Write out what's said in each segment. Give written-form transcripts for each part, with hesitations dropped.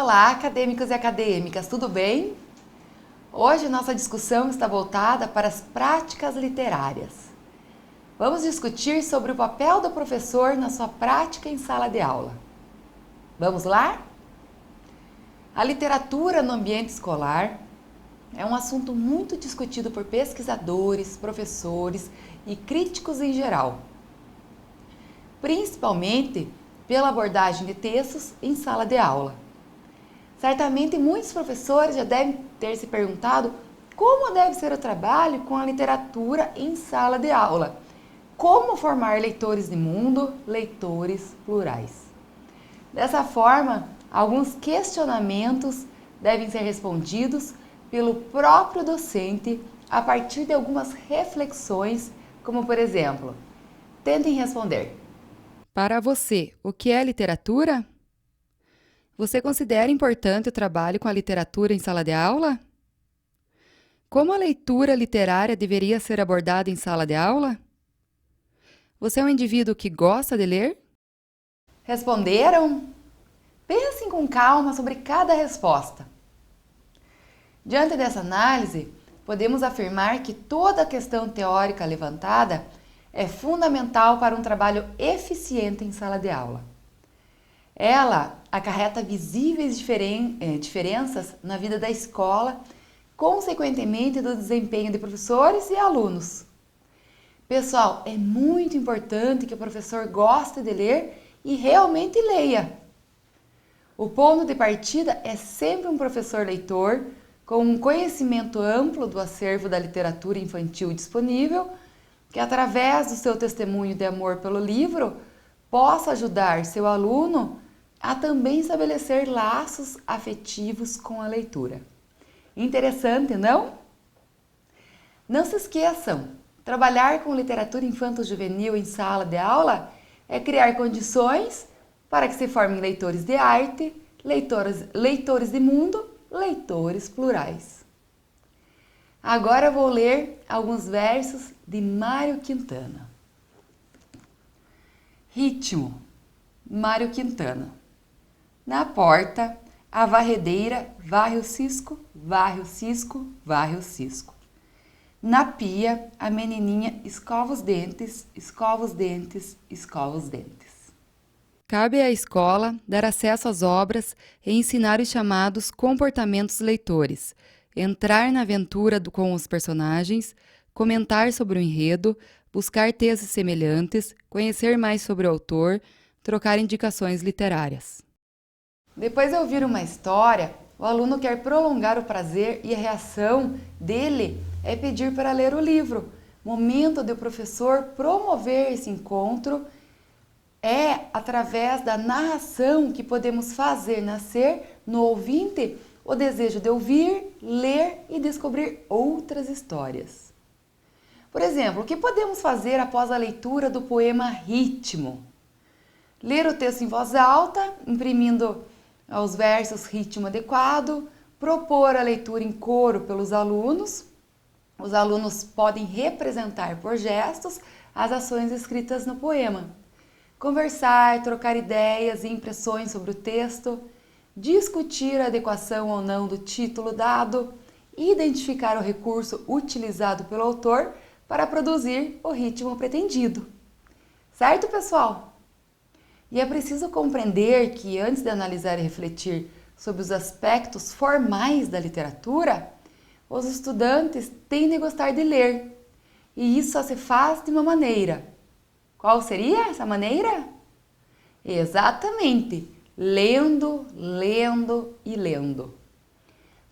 Olá, acadêmicos e acadêmicas, tudo bem? Hoje nossa discussão está voltada para as práticas literárias. Vamos discutir sobre o papel do professor na sua prática em sala de aula. Vamos lá? A literatura no ambiente escolar é um assunto muito discutido por pesquisadores, professores e críticos em geral, principalmente pela abordagem de textos em sala de aula. Certamente muitos professores já devem ter se perguntado como deve ser o trabalho com a literatura em sala de aula. Como formar leitores de mundo, leitores plurais. Dessa forma, alguns questionamentos devem ser respondidos pelo próprio docente a partir de algumas reflexões, como por exemplo, tentem responder. Para você, o que é literatura? Você considera importante o trabalho com a literatura em sala de aula? Como a leitura literária deveria ser abordada em sala de aula? Você é um indivíduo que gosta de ler? Responderam? Pensem com calma sobre cada resposta. Diante dessa análise, podemos afirmar que toda a questão teórica levantada é fundamental para um trabalho eficiente em sala de aula. Ela acarreta visíveis diferenças na vida da escola, consequentemente do desempenho de professores e alunos. Pessoal, é muito importante que o professor goste de ler e realmente leia. O ponto de partida é sempre um professor leitor com um conhecimento amplo do acervo da literatura infantil disponível, que através do seu testemunho de amor pelo livro, possa ajudar seu aluno a também estabelecer laços afetivos com a leitura. Interessante, não? Não se esqueçam, trabalhar com literatura infanto-juvenil em sala de aula é criar condições para que se formem leitores de arte, leitores de mundo, leitores plurais. Agora eu vou ler alguns versos de Mário Quintana. Ritmo, Mário Quintana. Na porta, a varredeira varre o cisco, varre o cisco, varre o cisco. Na pia, a menininha escova os dentes, escova os dentes, escova os dentes. Cabe à escola dar acesso às obras e ensinar os chamados comportamentos leitores, entrar na aventura com os personagens, comentar sobre o enredo, buscar textos semelhantes, conhecer mais sobre o autor, trocar indicações literárias. Depois de ouvir uma história, o aluno quer prolongar o prazer e a reação dele é pedir para ler o livro. Momento de o professor promover esse encontro é através da narração que podemos fazer nascer no ouvinte o desejo de ouvir, ler e descobrir outras histórias. Por exemplo, o que podemos fazer após a leitura do poema Ritmo? Ler o texto em voz alta, imprimindo aos versos ritmo adequado, propor a leitura em coro pelos alunos. Os alunos podem representar por gestos as ações escritas no poema. Conversar, trocar ideias e impressões sobre o texto, discutir a adequação ou não do título dado, identificar o recurso utilizado pelo autor para produzir o ritmo pretendido. Certo, pessoal? E é preciso compreender que antes de analisar e refletir sobre os aspectos formais da literatura, os estudantes têm de gostar de ler. E isso só se faz de uma maneira. Qual seria essa maneira? Exatamente, lendo, lendo e lendo.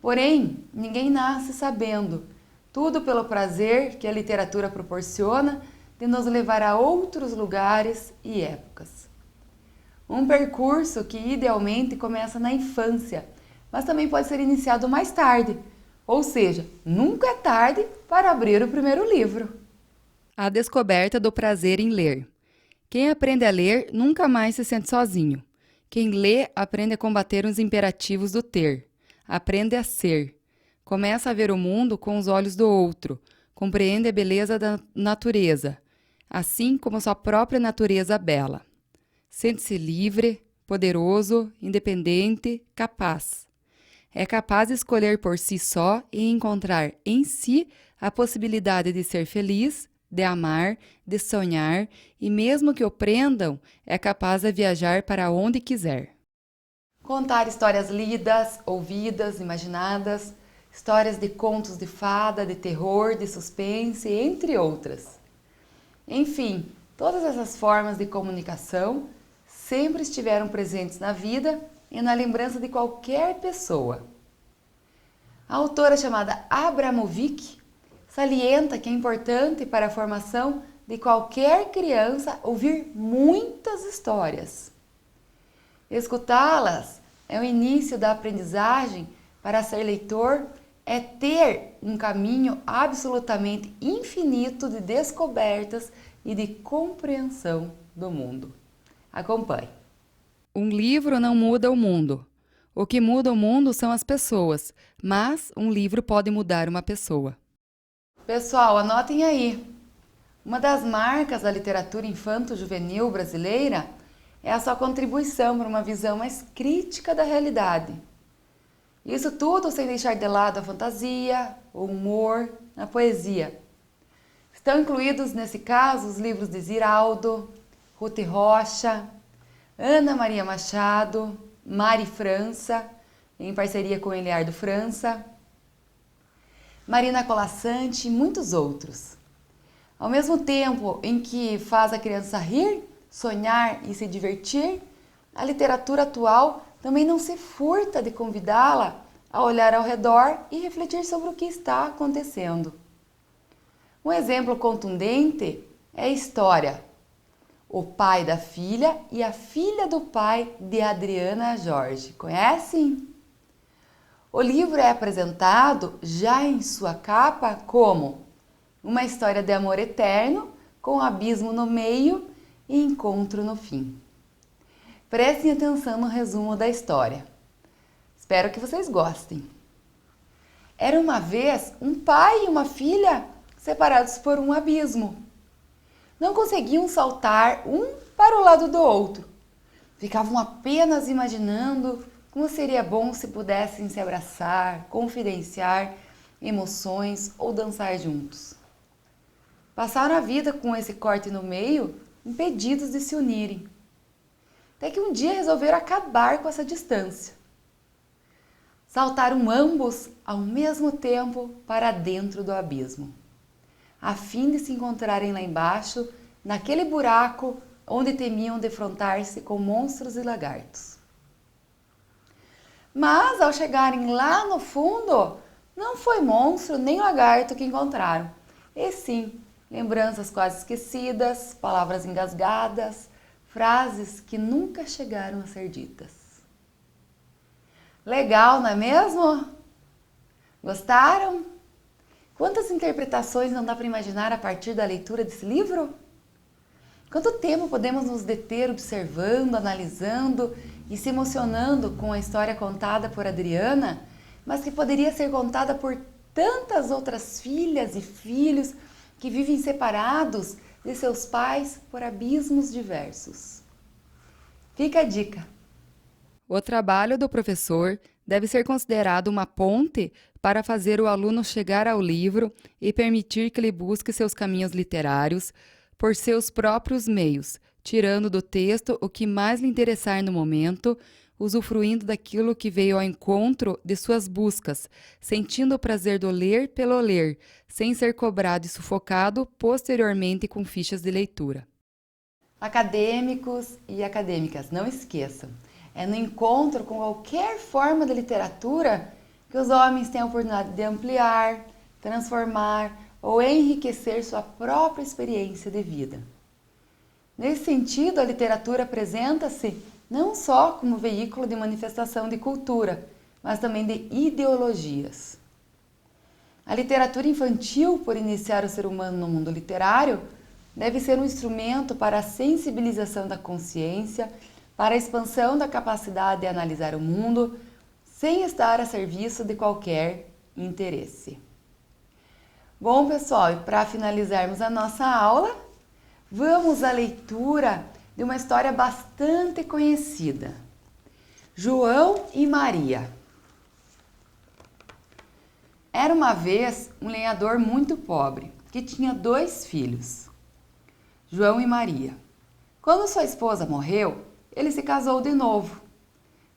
Porém, ninguém nasce sabendo, tudo pelo prazer que a literatura proporciona de nos levar a outros lugares e épocas. Um percurso que idealmente começa na infância, mas também pode ser iniciado mais tarde, ou seja, nunca é tarde para abrir o primeiro livro. A descoberta do prazer em ler. Quem aprende a ler nunca mais se sente sozinho. Quem lê aprende a combater os imperativos do ter. Aprende a ser. Começa a ver o mundo com os olhos do outro. Compreende a beleza da natureza, assim como sua própria natureza bela. Sente-se livre, poderoso, independente, capaz. É capaz de escolher por si só e encontrar em si a possibilidade de ser feliz, de amar, de sonhar e mesmo que o prendam, é capaz de viajar para onde quiser. Contar histórias lidas, ouvidas, imaginadas, histórias de contos de fada, de terror, de suspense, entre outras. Enfim, todas essas formas de comunicação sempre estiveram presentes na vida e na lembrança de qualquer pessoa. A autora chamada Abramovic salienta que é importante para a formação de qualquer criança ouvir muitas histórias. Escutá-las é o início da aprendizagem. Para ser leitor, é ter um caminho absolutamente infinito de descobertas e de compreensão do mundo. Acompanhe. Um livro não muda o mundo. O que muda o mundo são as pessoas, mas um livro pode mudar uma pessoa. Pessoal, anotem aí. Uma das marcas da literatura infanto-juvenil brasileira é a sua contribuição para uma visão mais crítica da realidade. Isso tudo sem deixar de lado a fantasia, o humor, a poesia. Estão incluídos nesse caso os livros de Ziraldo, Ruth Rocha, Ana Maria Machado, Mari França, em parceria com Eliardo França, Marina Colasanti e muitos outros. Ao mesmo tempo em que faz a criança rir, sonhar e se divertir, a literatura atual também não se furta de convidá-la a olhar ao redor e refletir sobre o que está acontecendo. Um exemplo contundente é a história O Pai da Filha e a Filha do Pai, de Adriana Jorge. Conhecem? O livro é apresentado já em sua capa como uma história de amor eterno, com abismo no meio e encontro no fim. Prestem atenção no resumo da história. Espero que vocês gostem. Era uma vez um pai e uma filha separados por um abismo. Não conseguiam saltar um para o lado do outro. Ficavam apenas imaginando como seria bom se pudessem se abraçar, confidenciar emoções ou dançar juntos. Passaram a vida com esse corte no meio, impedidos de se unirem. Até que um dia resolveram acabar com essa distância. Saltaram ambos ao mesmo tempo para dentro do abismo, a fim de se encontrarem lá embaixo, naquele buraco onde temiam defrontar-se com monstros e lagartos. Mas ao chegarem lá no fundo, não foi monstro nem lagarto que encontraram, e sim lembranças quase esquecidas, palavras engasgadas, frases que nunca chegaram a ser ditas. Legal, não é mesmo? Gostaram? Quantas interpretações não dá para imaginar a partir da leitura desse livro? Quanto tempo podemos nos deter observando, analisando e se emocionando com a história contada por Adriana, mas que poderia ser contada por tantas outras filhas e filhos que vivem separados de seus pais por abismos diversos. Fica a dica. O trabalho do professor deve ser considerado uma ponte para fazer o aluno chegar ao livro e permitir que ele busque seus caminhos literários por seus próprios meios, tirando do texto o que mais lhe interessar no momento, usufruindo daquilo que veio ao encontro de suas buscas, sentindo o prazer do ler pelo ler, sem ser cobrado e sufocado posteriormente com fichas de leitura. Acadêmicos e acadêmicas, não esqueçam, é no encontro com qualquer forma de literatura que os homens têm a oportunidade de ampliar, transformar ou enriquecer sua própria experiência de vida. Nesse sentido, a literatura apresenta-se não só como veículo de manifestação de cultura, mas também de ideologias. A literatura infantil, por iniciar o ser humano no mundo literário, deve ser um instrumento para a sensibilização da consciência, para a expansão da capacidade de analisar o mundo, sem estar a serviço de qualquer interesse. Bom, pessoal, e para finalizarmos a nossa aula, vamos à leitura de uma história bastante conhecida. João e Maria. Era uma vez um lenhador muito pobre, que tinha 2 filhos, João e Maria. Quando sua esposa morreu, ele se casou de novo.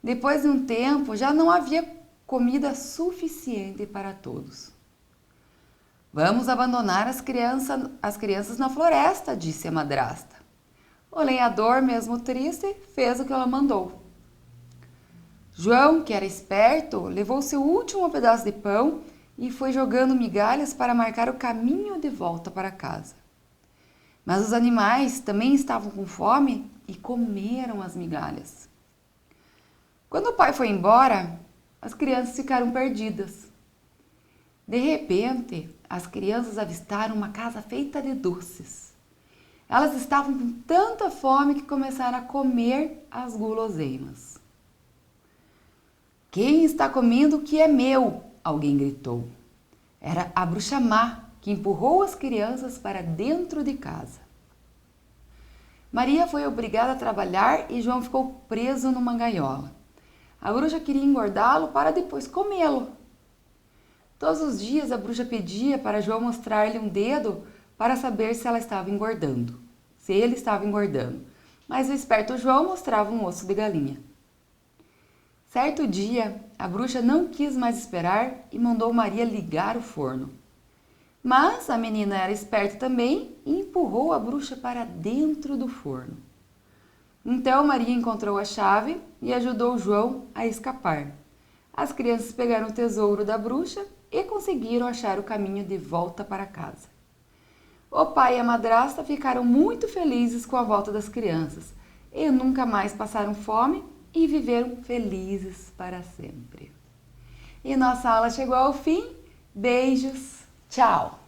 Depois de um tempo, já não havia comida suficiente para todos. Vamos abandonar as crianças na floresta, disse a madrasta. O lenhador, mesmo triste, fez o que ela mandou. João, que era esperto, levou seu último pedaço de pão e foi jogando migalhas para marcar o caminho de volta para casa. Mas os animais também estavam com fome e comeram as migalhas. Quando o pai foi embora, as crianças ficaram perdidas. De repente, as crianças avistaram uma casa feita de doces. Elas estavam com tanta fome que começaram a comer as guloseimas. Quem está comendo o que é meu? Alguém gritou. Era a bruxa má, que empurrou as crianças para dentro de casa. Maria foi obrigada a trabalhar e João ficou preso numa gaiola. A bruxa queria engordá-lo para depois comê-lo. Todos os dias a bruxa pedia para João mostrar-lhe um dedo para saber se ele estava engordando. Mas o esperto João mostrava um osso de galinha. Certo dia, a bruxa não quis mais esperar e mandou Maria ligar o forno. Mas a menina era esperta também e empurrou a bruxa para dentro do forno. Então Maria encontrou a chave e ajudou João a escapar. As crianças pegaram o tesouro da bruxa e conseguiram achar o caminho de volta para casa. O pai e a madrasta ficaram muito felizes com a volta das crianças e nunca mais passaram fome e viveram felizes para sempre. E nossa aula chegou ao fim. Beijos, tchau!